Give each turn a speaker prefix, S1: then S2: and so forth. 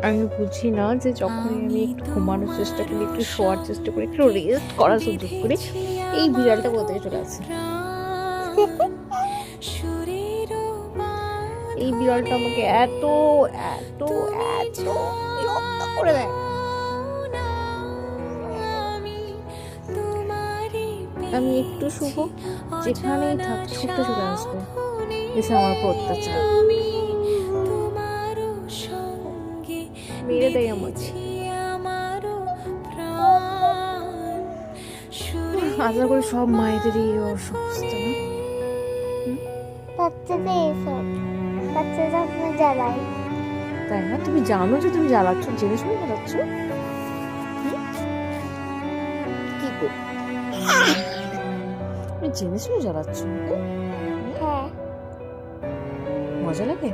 S1: আমি বুঝি না যে যখনই আমি একটু ঘুমানোর চেষ্টা করি, একটু শোয়ার চেষ্টা করি, একটু রেস্ট করার সুযোগ করি, এই বিড়ালটা কোথা থেকে চলে আসে। এই বিড়ালটা আমাকে এত এত এত বিরক্ত করে দেয়। আমি একটু শুভ, যেখানেই থাক ছুটে চলে আসবে, এসে আমার উপর অত্যাচার মেরে দেয় আমাকে। আশা করি সব মায়েদেরই এই অসুস্থ না।
S2: বাচ্চাদের এসব বাচ্চারা আপনার জ্বালায়।
S1: তাই না? তুমি জানো যে তুমি জ্বালাচ্ছ, জেনে শুনে জ্বালাচ্ছ? কি গো, তুমি জেনে শুনে জ্বালাচ্ছ?
S2: হ্যাঁ,
S1: মজা লাগে?